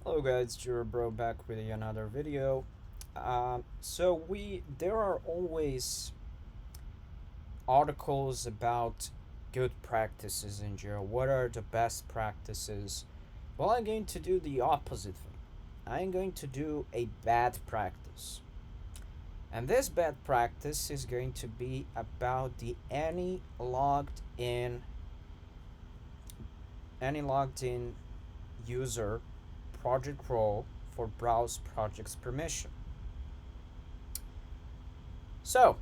Hello guys, Jira Bro back with another video. There are always articles about good practices in Jira. What are the best practices? Well, I'm going to do the opposite thing. I'm going to do a bad practice. And this bad practice is going to be about the any logged in user project role for browse projects permission. So,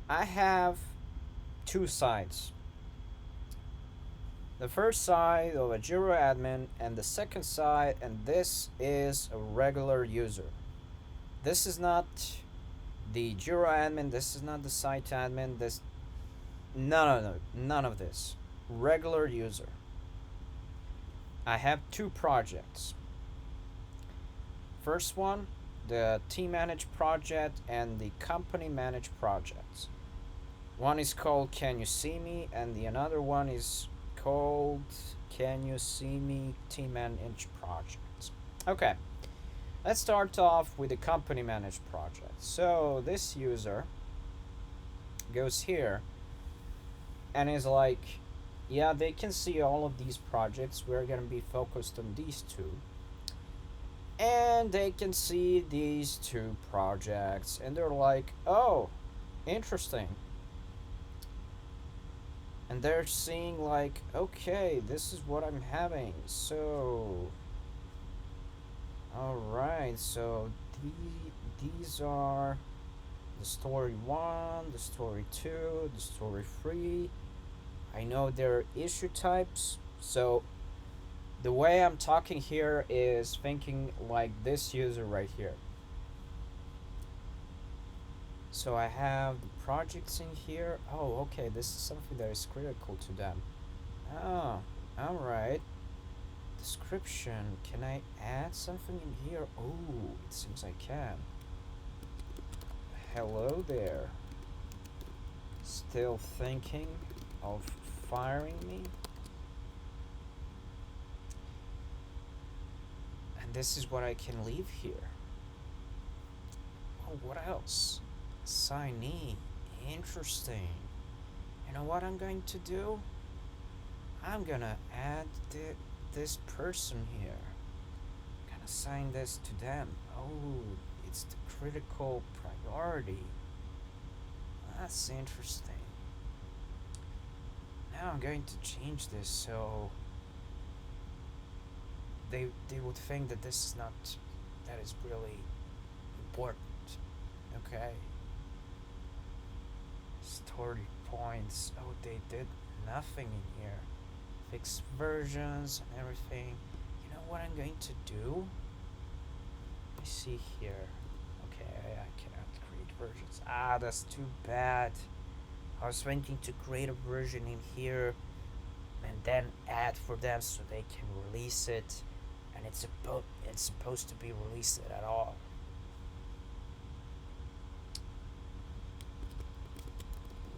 I have two sides. The first side of a Jira admin and the second side, and this is a regular user. This is not the Jira admin, this is not the site admin, this none of this. Regular user. I have two projects. First one, the team managed project and the company managed projects. One is called Can You See Me, and the another one is called Can You See Me Team Managed Projects. Okay, let's start off with the company managed project. So this user goes here and is like, yeah, they can see all of these projects. We're going to be focused on these two. And they can see these two projects and they're like, oh, interesting. And they're seeing like, okay, this is what I'm having. So, all right. So these are the story one, the story two, the story three. I know their issue types. So the way I'm talking here is thinking like this user right here. So I have the projects in here. Oh, okay, this is something that is critical to them. Oh, alright. Description. Can I add something in here? Oh, it seems I can. Hello there. Still thinking of firing me? And this is what I can leave here. Oh, what else? Signee. Interesting. You know what I'm going to do? I'm gonna add this person here. I'm gonna assign this to them. Oh, it's the critical priority. That's interesting. Now I'm going to change this so they would think that this is not that is really important. Okay. Story points. Oh, they did nothing in here. Fix versions and everything. You know what I'm going to do? Let me see here. Okay, I cannot create versions. Ah, that's too bad. I was thinking to create a version in here and then add for them so they can release it, and it's supposed to be released at all.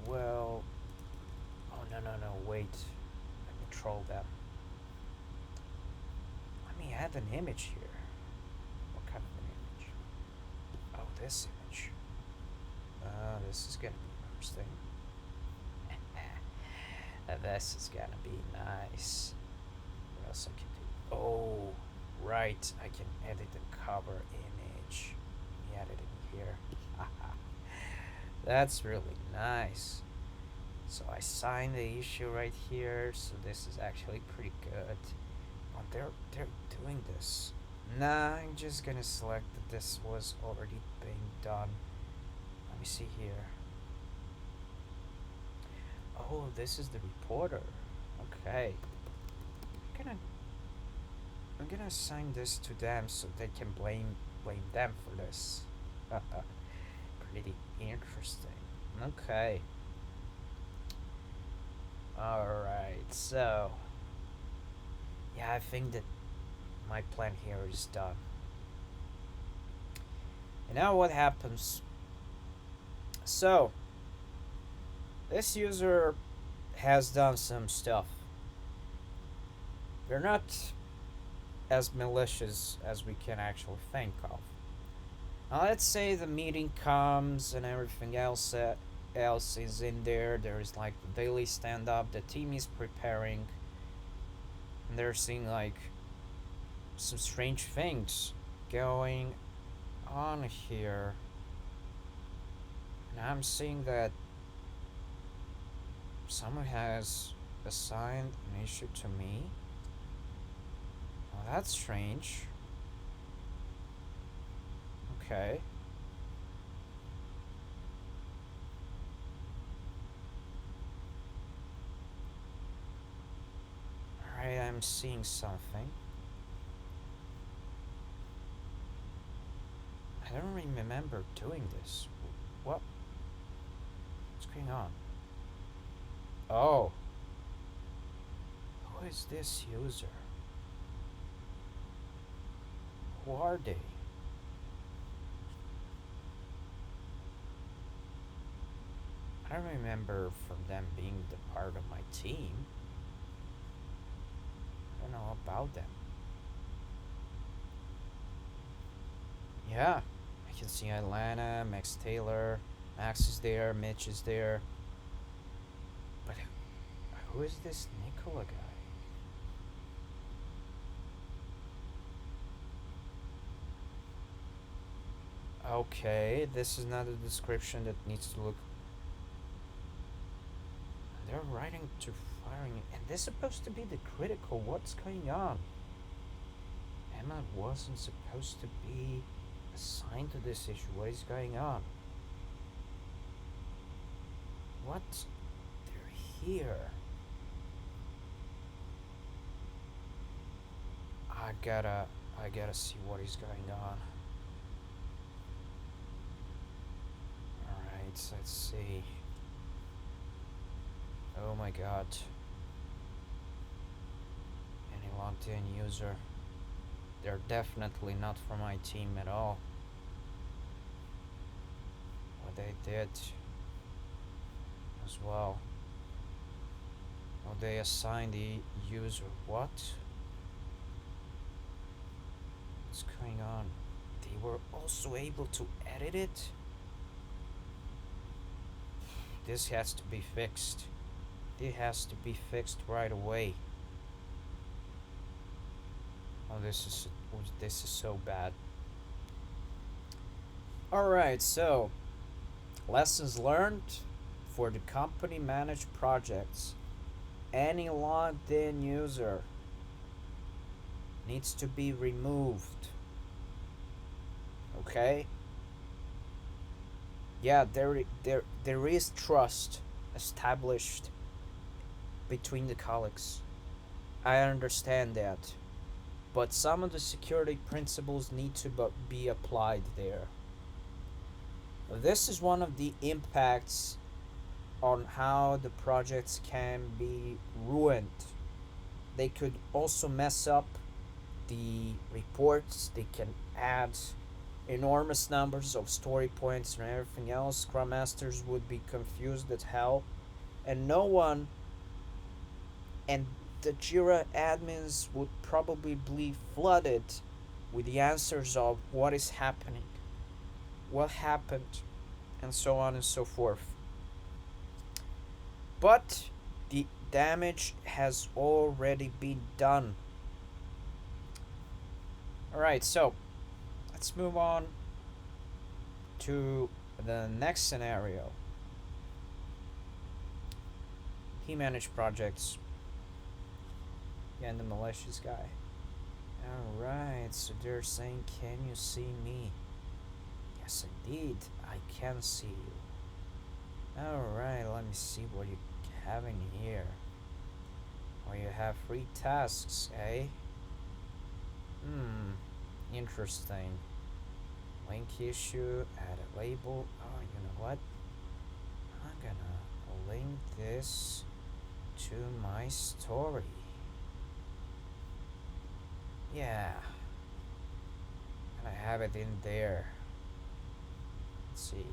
Well, oh no, wait. Let me troll them. Let me add an image here. What kind of an image? Oh, this image. This is gonna be interesting. This is gonna be nice. What else I can do? Oh, right. I can edit the cover image. Let me add it in here. That's really nice. So I sign the issue right here. So this is actually pretty good. Oh, they're doing this. Nah, I'm just gonna select that this was already being done. Let me see here. Oh, this is the reporter. Okay. I'm gonna I'm gonna assign this to them so they can blame them for this. Pretty interesting. Okay. Alright, so yeah, I think that my plan here is done. And now what happens? So this user has done some stuff. They're not as malicious as we can actually think of. Now, let's say the meeting comes and everything else is in there. There is like the daily stand up. The team is preparing, and they're seeing like some strange things going on here. And I'm seeing that someone has assigned an issue to me. Well, that's strange. Okay. Alright, I'm seeing something. I don't remember doing this. What? What's going on? Oh. Who is this user? Who are they? I don't remember from them being the part of my team. I don't know about them. Yeah, I can see Atlanta, Max Taylor, Max is there, Mitch is there. But who is this Nicola guy? Okay, this is not a description that needs to look. They're writing to firing, and this is supposed to be the critical. What's going on? Emma wasn't supposed to be assigned to this issue. What is going on? What? They're here. I gotta see what is going on. Alright, let's see. Oh my god. Any logged in user. They're definitely not from my team at all. What they did as well. Oh, they assigned the user. What? What's going on? They were also able to edit it? This has to be fixed. It has to be fixed right away. Oh, this is so bad. All right, so lessons learned for the company managed projects. Any logged in user needs to be removed. Okay? Yeah, there is trust established between the colleagues. I understand that. But some of the security principles need to be applied there. This is one of the impacts on how the projects can be ruined. They could also mess up the reports. They can add enormous numbers of story points and everything else. Scrum Masters would be confused as hell, and no one, and the Jira admins would probably be flooded with the answers of what is happening, what happened, and so on and so forth. But the damage has already been done. Alright, so let's move on to the next scenario. He managed projects. And the malicious guy. Alright, so they're saying, can you see me? Yes, indeed, I can see you. Alright, let me see what you have in here. Oh, you have 3 tasks, eh? Interesting. Link issue, add a label. Oh, you know what? I'm gonna link this to my story. Yeah. And I have it in there. Let's see.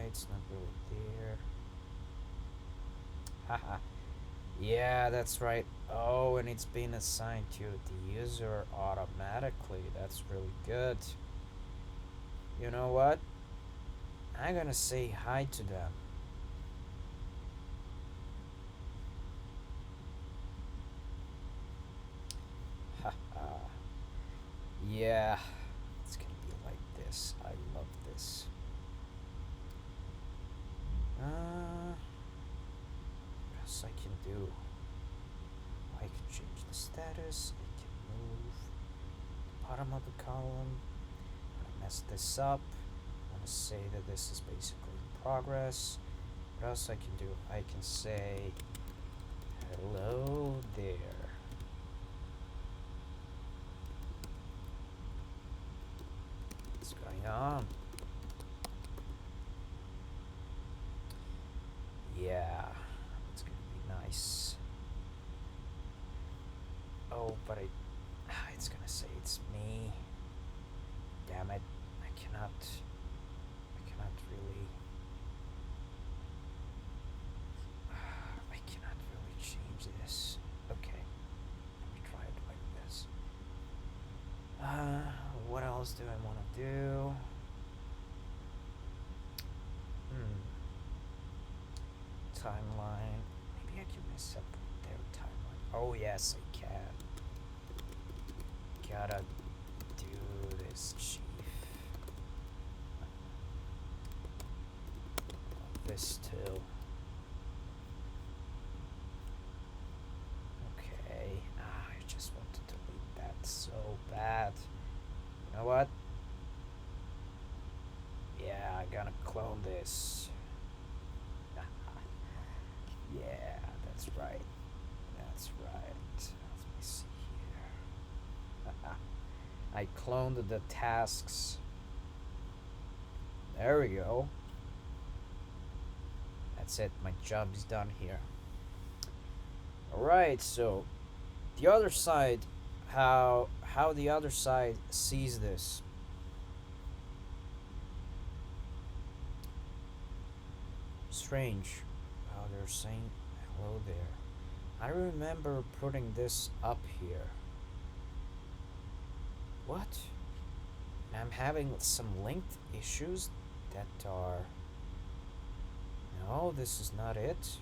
It's not really there. Haha. Yeah, that's right. Oh, and it's been assigned to the user automatically. That's really good. You know what? I'm gonna say hi to them. Haha. Yeah, it's gonna be like this. I love this. What else I can do? I can change the status. I can move the bottom of the column. I messed this up. I'm gonna say that this is basically in progress. What else I can do? I can say hello there. What's going on? Yeah, it's gonna be nice. Oh, but it's gonna say it's me. Damn it! I cannot really, I cannot really change this. Okay, let me try it like this. What else do I want to do? Hmm, timeline. Maybe I can mess up their timeline. Oh yes, I can. Gotta do this, chief. This too. Okay. I just want to delete that so bad. You know what? Yeah, I'm gonna clone this. Yeah, that's right. That's right. Let me see here. I cloned the tasks. There we go. That's it. My job is done here. Alright, so the other side, how the other side sees this. Strange. Oh, they're saying hello there. I remember putting this up here. What? I'm having some linked issues that are. No, this is not it.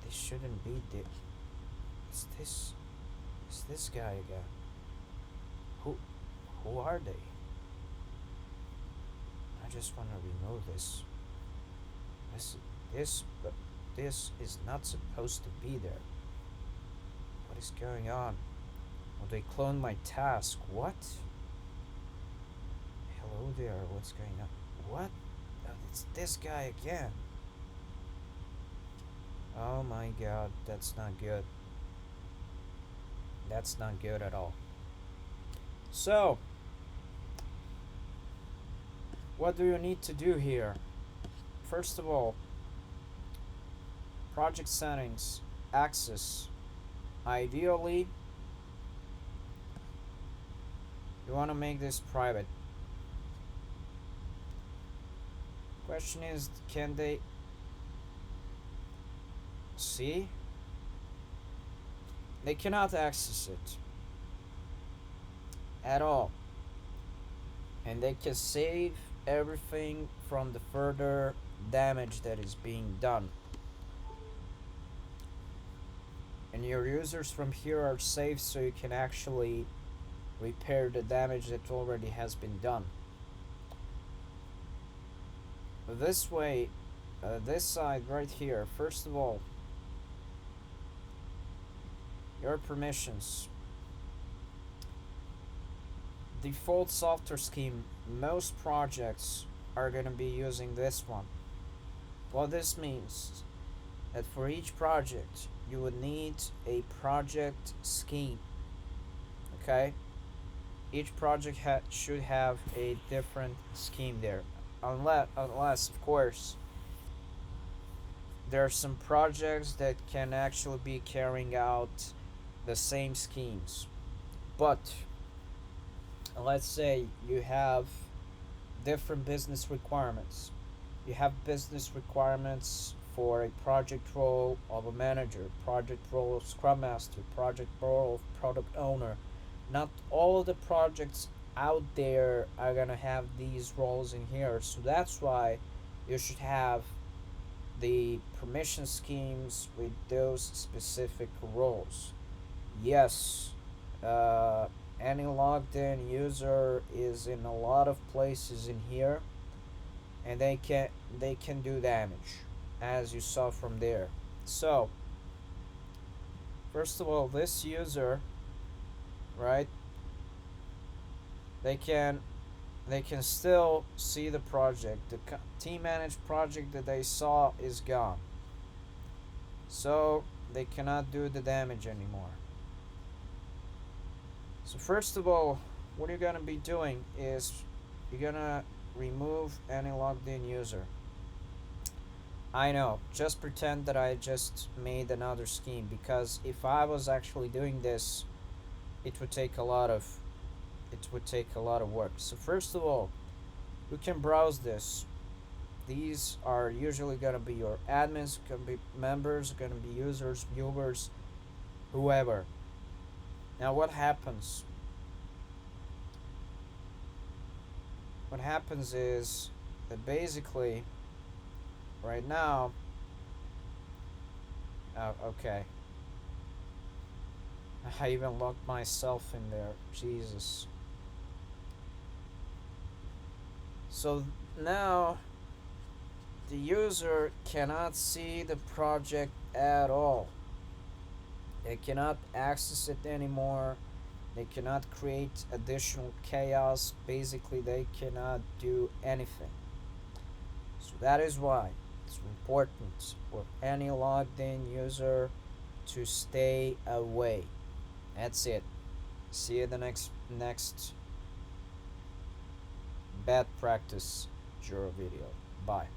This shouldn't be the. Is this. Is this guy again? Who. Who are they? I just want to remove this. This. But this is not supposed to be there. What is going on? Oh, they cloned my task. What? Hello there. What's going on? What? Oh, it's this guy again. Oh my god, that's not good. That's not good at all. So, what do you need to do here? First of all, project settings, access. Ideally, you want to make this private. Question is, can they see? They cannot access it at all. And they can save everything from the further damage that is being done. And your users from here are safe so you can actually repair the damage that already has been done. This way, this side right here, first of all, your permissions. Default software scheme, most projects are going to be using this one. What this means that for each project you would need a project scheme. Okay? Each project should have a different scheme there. Unless of course there are some projects that can actually be carrying out the same schemes. But let's say you have different business requirements. You have business requirements for a project role of a manager, project role of scrum master, project role of product owner. Not all of the projects out there are gonna have these roles in here, so that's why you should have the permission schemes with those specific roles. Yes, any logged in user is in a lot of places in here, and they can do damage, as you saw from there. So first of all, this user, right? They can they can still see the project. The team managed project that they saw is gone, so they cannot do the damage anymore. So first of all, what you're gonna be doing is you're gonna remove any logged in user. I know, just pretend that I just made another scheme, because if I was actually doing this, it would take a lot of it would take a lot of work. So first of all, you can browse this. These are usually gonna be your admins, gonna be members, gonna be users, viewers, whoever. Now what happens is that basically right now, okay, I even locked myself in there. Jesus. So now the user cannot see the project at all. They cannot access it anymore. They cannot create additional chaos. Basically, they cannot do anything. So that is why it's important for any logged in user to stay away. That's it. See you in the next bad practice Jira video. Bye.